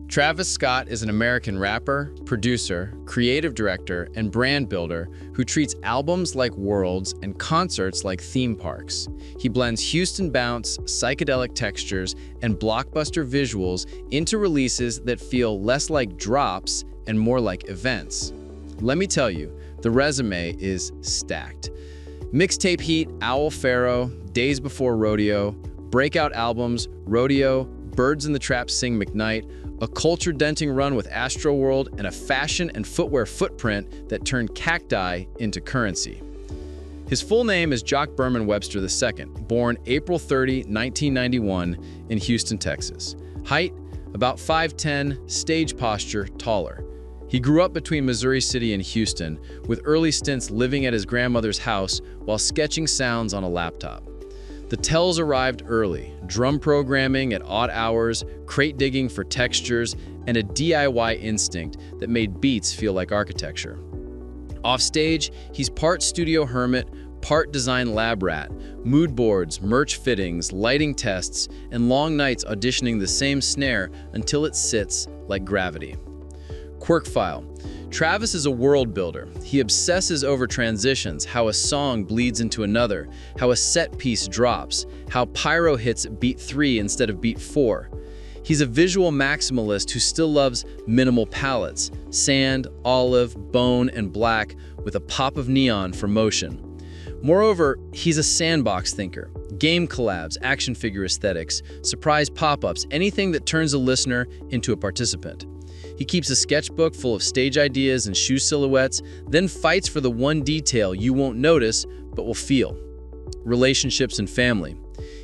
Travis Scott is an American rapper, producer, creative director, and brand builder who treats albums like worlds and concerts like theme parks. He blends Houston bounce, psychedelic textures, and blockbuster visuals into releases that feel less like drops and more like events. Let me tell you, the resume is stacked. Mixtape heat, Owl Pharaoh, Days Before Rodeo, breakout albums, Rodeo, Birds in the Trap Sing McKnight, a culture-denting run with Astroworld, and a fashion and footwear footprint that turned cacti into currency. His full name is Jock Berman Webster II, born April 30, 1991 in Houston, Texas. Height, about 5'10", stage posture, taller. He grew up between Missouri City and Houston, with early stints living at his grandmother's house while sketching sounds on a laptop. The tells arrived early, drum programming at odd hours, crate digging for textures, and a DIY instinct that made beats feel like architecture. Offstage, he's part studio hermit, part design lab rat, mood boards, merch fittings, lighting tests, and long nights auditioning the same snare until it sits like gravity. Quirk file. Travis is a world builder. He obsesses over transitions, how a song bleeds into another, how a set piece drops, how pyro hits beat 3 instead of beat 4. He's a visual maximalist who still loves minimal palettes, sand, olive, bone, and black, with a pop of neon for motion. Moreover, he's a sandbox thinker. Game collabs, action figure aesthetics, surprise pop-ups, anything that turns a listener into a participant. He keeps a sketchbook full of stage ideas and shoe silhouettes, then fights for the one detail you won't notice but will feel. Relationships and family.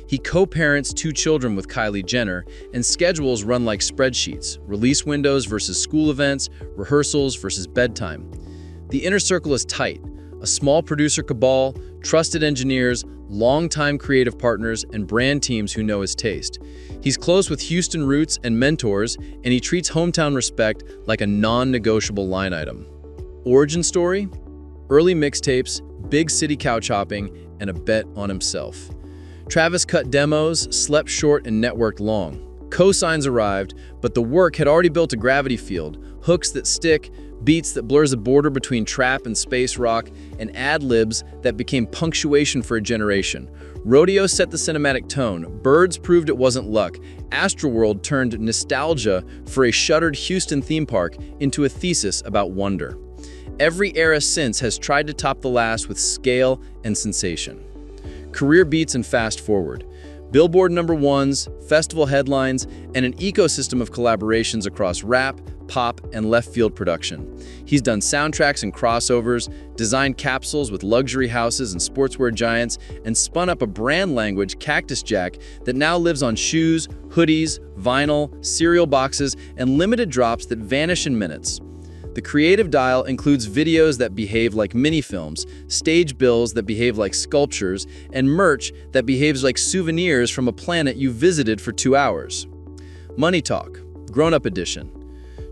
He co-parents 2 children with Kylie Jenner, and schedules run like spreadsheets, release windows versus school events, rehearsals versus bedtime. The inner circle is tight. A small producer cabal, trusted engineers, longtime creative partners, and brand teams who know his taste. He's close with Houston roots and mentors, and he treats hometown respect like a non-negotiable line item. Origin story? Early mixtapes, big city couch hopping, and a bet on himself. Travis cut demos, slept short, and networked long. Cosigns arrived, but the work had already built a gravity field, hooks that stick, beats that blurs the border between trap and space rock, and ad-libs that became punctuation for a generation. Rodeo set the cinematic tone, Birds proved it wasn't luck, Astroworld turned nostalgia for a shuttered Houston theme park into a thesis about wonder. Every era since has tried to top the last with scale and sensation. Career beats and fast forward. Billboard #1s, festival headlines, and an ecosystem of collaborations across rap, pop, and left-field production. He's done soundtracks and crossovers, designed capsules with luxury houses and sportswear giants, and spun up a brand language, Cactus Jack, that now lives on shoes, hoodies, vinyl, cereal boxes, and limited drops that vanish in minutes. The creative dial includes videos that behave like mini-films, stage bills that behave like sculptures, and merch that behaves like souvenirs from a planet you visited for 2 hours. Money Talk, Grown-Up Edition.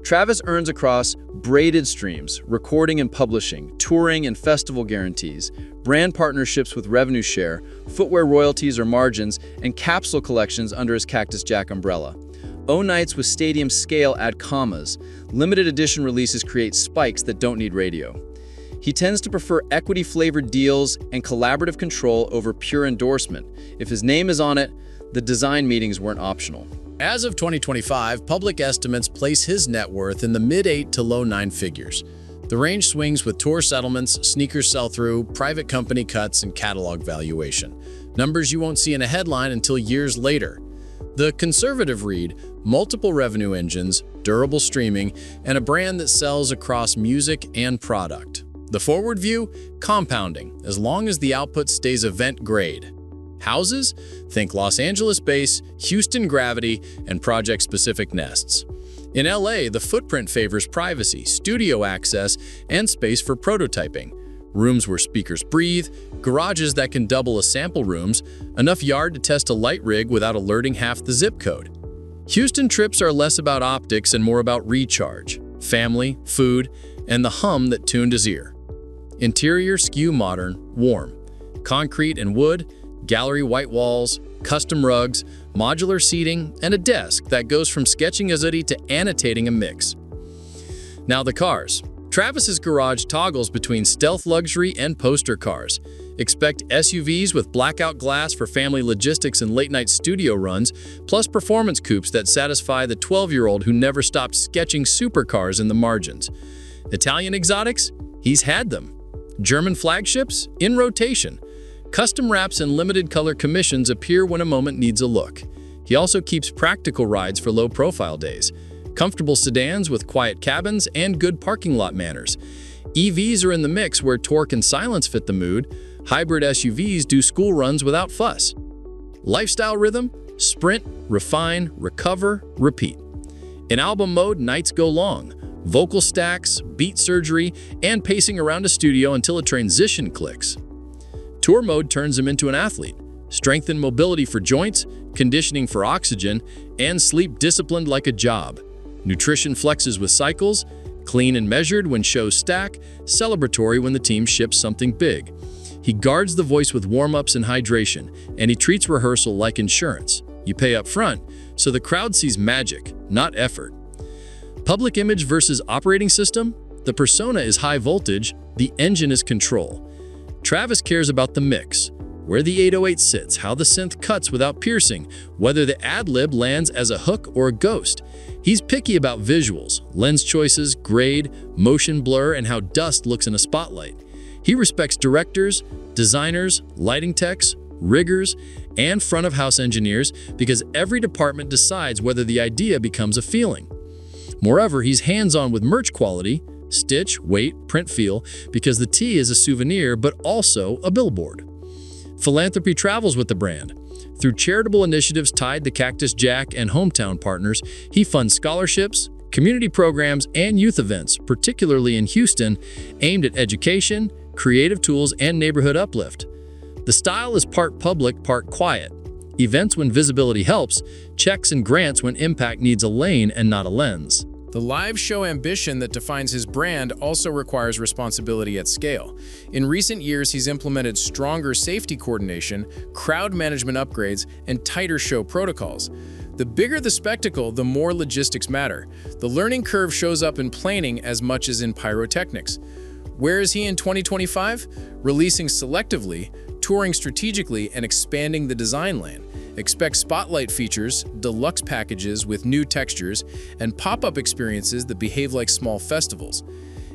Travis earns across braided streams, recording and publishing, touring and festival guarantees, brand partnerships with revenue share, footwear royalties or margins, and capsule collections under his Cactus Jack umbrella. O-nights with stadium scale add commas. Limited edition releases create spikes that don't need radio. He tends to prefer equity-flavored deals and collaborative control over pure endorsement. If his name is on it, the design meetings weren't optional. As of 2025, public estimates place his net worth in the mid-8 to low 9 figures. The range swings with tour settlements, sneakers sell-through, private company cuts, and catalog valuation. Numbers you won't see in a headline until years later. The conservative read, multiple revenue engines, durable streaming, and a brand that sells across music and product. The forward view, compounding, as long as the output stays event grade. Houses? Think Los Angeles base, Houston gravity, and project-specific nests. In LA, the footprint favors privacy, studio access, and space for prototyping. Rooms where speakers breathe, garages that can double as sample rooms, enough yard to test a light rig without alerting half the zip code. Houston trips are less about optics and more about recharge, family, food, and the hum that tuned his ear. Interior skew modern, warm. Concrete and wood, gallery white walls, custom rugs, modular seating, and a desk that goes from sketching a hoodie to annotating a mix. Now the cars. Travis's garage toggles between stealth luxury and poster cars. Expect SUVs with blackout glass for family logistics and late-night studio runs, plus performance coupes that satisfy the 12-year-old who never stopped sketching supercars in the margins. Italian exotics? He's had them. German flagships? In rotation. Custom wraps and limited color commissions appear when a moment needs a look. He also keeps practical rides for low-profile days. Comfortable sedans with quiet cabins and good parking lot manners. EVs are in the mix where torque and silence fit the mood. Hybrid SUVs do school runs without fuss. Lifestyle rhythm? Sprint, refine, recover, repeat. In album mode, nights go long. Vocal stacks, beat surgery, and pacing around a studio until a transition clicks. Tour mode turns him into an athlete. Strength and mobility for joints, conditioning for oxygen, and sleep disciplined like a job. Nutrition flexes with cycles, clean and measured when shows stack, celebratory when the team ships something big. He guards the voice with warm-ups and hydration, and he treats rehearsal like insurance. You pay up front, so the crowd sees magic, not effort. Public image versus operating system? The persona is high voltage, the engine is control. Travis cares about the mix, where the 808 sits, how the synth cuts without piercing, whether the ad-lib lands as a hook or a ghost. He's picky about visuals, lens choices, grade, motion blur, and how dust looks in a spotlight. He respects directors, designers, lighting techs, riggers, and front-of-house engineers because every department decides whether the idea becomes a feeling. Moreover, he's hands-on with merch quality, stitch, weight, print feel, because the tee is a souvenir but also a billboard. Philanthropy travels with the brand. Through charitable initiatives tied to Cactus Jack and hometown partners, he funds scholarships, community programs, and youth events, particularly in Houston, aimed at education, creative tools, and neighborhood uplift. The style is part public, part quiet. Events when visibility helps, checks and grants when impact needs a lane and not a lens. The live show ambition that defines his brand also requires responsibility at scale. In recent years, he's implemented stronger safety coordination, crowd management upgrades, and tighter show protocols. The bigger the spectacle, the more logistics matter. The learning curve shows up in planing as much as in pyrotechnics. Where is he in 2025? Releasing selectively, touring strategically, and expanding the design lane. Expect spotlight features, deluxe packages with new textures, and pop-up experiences that behave like small festivals.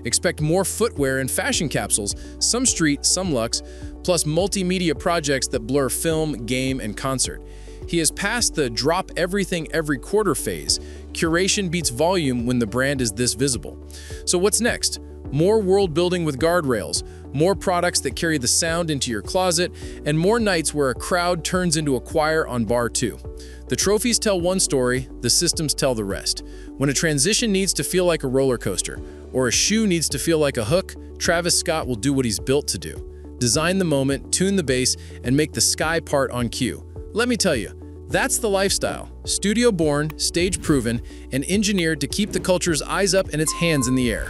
Expect more footwear and fashion capsules, some street, some luxe, plus multimedia projects that blur film, game, and concert. He has passed the drop everything every quarter phase. Curation beats volume when the brand is this visible. So what's next? More world building with guardrails, more products that carry the sound into your closet, and more nights where a crowd turns into a choir on bar 2. The trophies tell one story, the systems tell the rest. When a transition needs to feel like a roller coaster, or a shoe needs to feel like a hook, Travis Scott will do what he's built to do. Design the moment, tune the bass, and make the sky part on cue. Let me tell you, that's the lifestyle. Studio-born, stage-proven, and engineered to keep the culture's eyes up and its hands in the air.